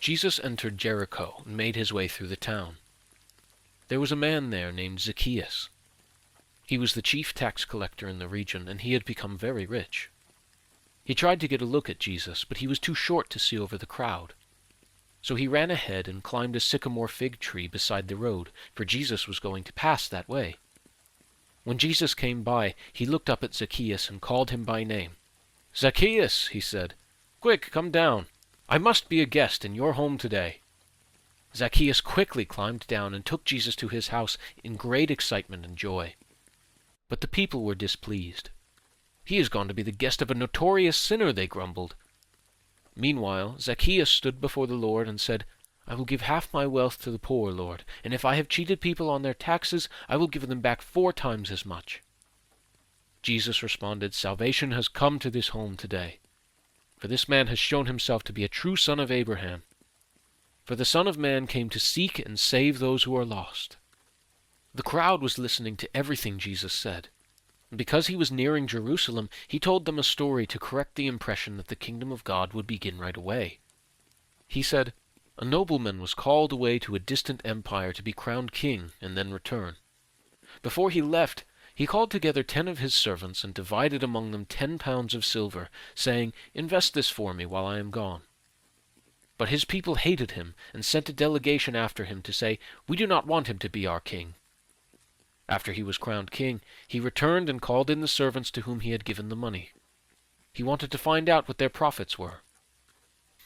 Jesus entered Jericho and made his way through the town. There was a man there named Zacchaeus. He was the chief tax collector in the region, and he had become very rich. He tried to get a look at Jesus, but he was too short to see over the crowd. So he ran ahead and climbed a sycamore fig tree beside the road, for Jesus was going to pass that way. When Jesus came by, he looked up at Zacchaeus and called him by name. "Zacchaeus," he said, "quick, come down. I must be a guest in your home today." Zacchaeus quickly climbed down and took Jesus to his house in great excitement and joy. But the people were displeased. "He has gone to be the guest of a notorious sinner," they grumbled. Meanwhile, Zacchaeus stood before the Lord and said, "I will give half my wealth to the poor, Lord, and if I have cheated people on their taxes, I will give them back 4 times as much." Jesus responded, "Salvation has come to this home today, for this man has shown himself to be a true son of Abraham. For the Son of Man came to seek and save those who are lost." The crowd was listening to everything Jesus said. And because he was nearing Jerusalem, he told them a story to correct the impression that the kingdom of God would begin right away. He said, "A nobleman was called away to a distant empire to be crowned king and then return. Before he left, he called together 10 of his servants and divided among them 10 pounds of silver, saying, 'Invest this for me while I am gone.' But his people hated him and sent a delegation after him to say, 'We do not want him to be our king.' After he was crowned king, he returned and called in the servants to whom he had given the money. He wanted to find out what their profits were.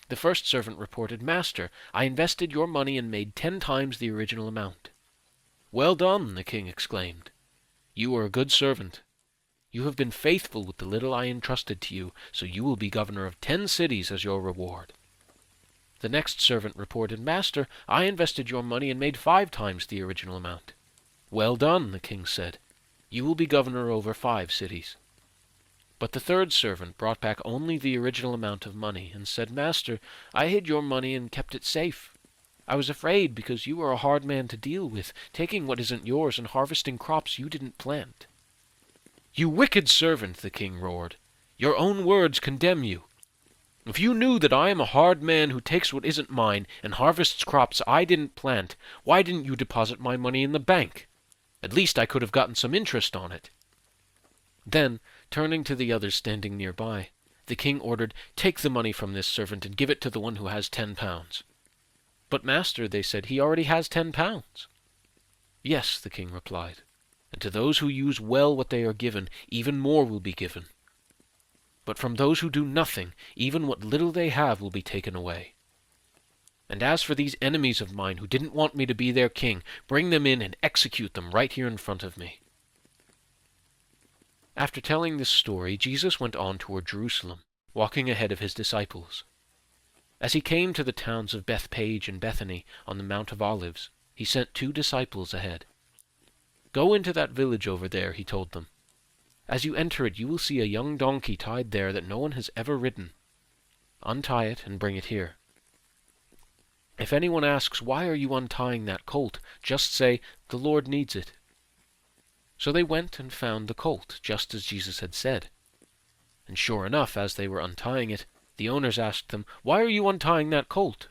The first servant reported, 'Master, I invested your money and made 10 times the original amount.' 'Well done,' the king exclaimed. 'You are a good servant. You have been faithful with the little I entrusted to you, so you will be governor of 10 cities as your reward.' The next servant reported, 'Master, I invested your money and made 5 times the original amount.' 'Well done,' the king said. 'You will be governor over 5 cities.' But the third servant brought back only the original amount of money and said, 'Master, I hid your money and kept it safe. I was afraid because you are a hard man to deal with, taking what isn't yours and harvesting crops you didn't plant.' 'You wicked servant,' the king roared. 'Your own words condemn you. If you knew that I am a hard man who takes what isn't mine and harvests crops I didn't plant, why didn't you deposit my money in the bank? At least I could have gotten some interest on it.' Then, turning to the others standing nearby, the king ordered, 'Take the money from this servant and give it to the one who has 10 pounds. 'But master,' they said, 'he already has 10 pounds. 'Yes,' the king replied, 'and to those who use well what they are given, even more will be given. But from those who do nothing, even what little they have will be taken away. And as for these enemies of mine who didn't want me to be their king, bring them in and execute them right here in front of me.'" After telling this story, Jesus went on toward Jerusalem, walking ahead of his disciples. As he came to the towns of Bethpage and Bethany on the Mount of Olives, he sent 2 disciples ahead. "Go into that village over there," he told them. "As you enter it, you will see a young donkey tied there that no one has ever ridden. Untie it and bring it here. If anyone asks, 'Why are you untying that colt?' just say, 'The Lord needs it.'" So they went and found the colt, just as Jesus had said. And sure enough, as they were untying it, the owners asked them, "Why are you untying that colt?"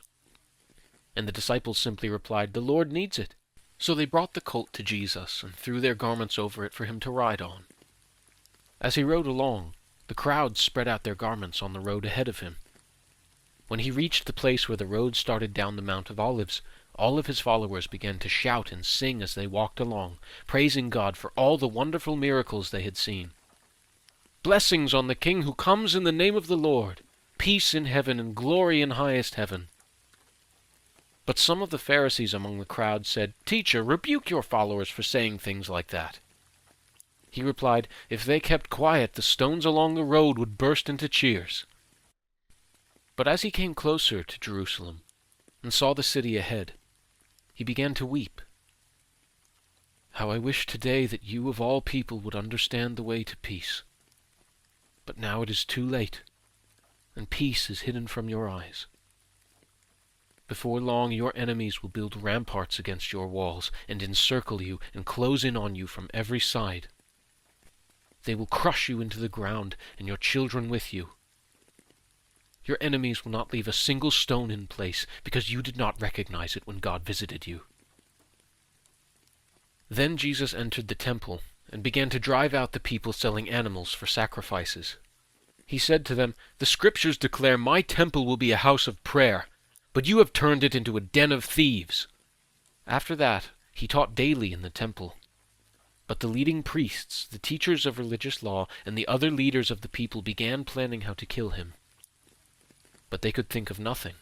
And the disciples simply replied, "The Lord needs it." So they brought the colt to Jesus and threw their garments over it for him to ride on. As he rode along, the crowd spread out their garments on the road ahead of him. When he reached the place where the road started down the Mount of Olives, all of his followers began to shout and sing as they walked along, praising God for all the wonderful miracles they had seen. "Blessings on the King who comes in the name of the Lord! Peace in heaven and glory in highest heaven!" But some of the Pharisees among the crowd said, "Teacher, rebuke your followers for saying things like that." He replied, "If they kept quiet, the stones along the road would burst into cheers." But as he came closer to Jerusalem and saw the city ahead, he began to weep. "How I wish today that you of all people would understand the way to peace. But now it is too late, and peace is hidden from your eyes. Before long your enemies will build ramparts against your walls and encircle you and close in on you from every side. They will crush you into the ground and your children with you. Your enemies will not leave a single stone in place because you did not recognize it when God visited you." Then Jesus entered the temple and began to drive out the people selling animals for sacrifices. He said to them, "The Scriptures declare my temple will be a house of prayer, but you have turned it into a den of thieves." After that, he taught daily in the temple. But the leading priests, the teachers of religious law, and the other leaders of the people began planning how to kill him. But they could think of nothing,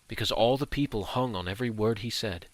because all the people hung on every word he said.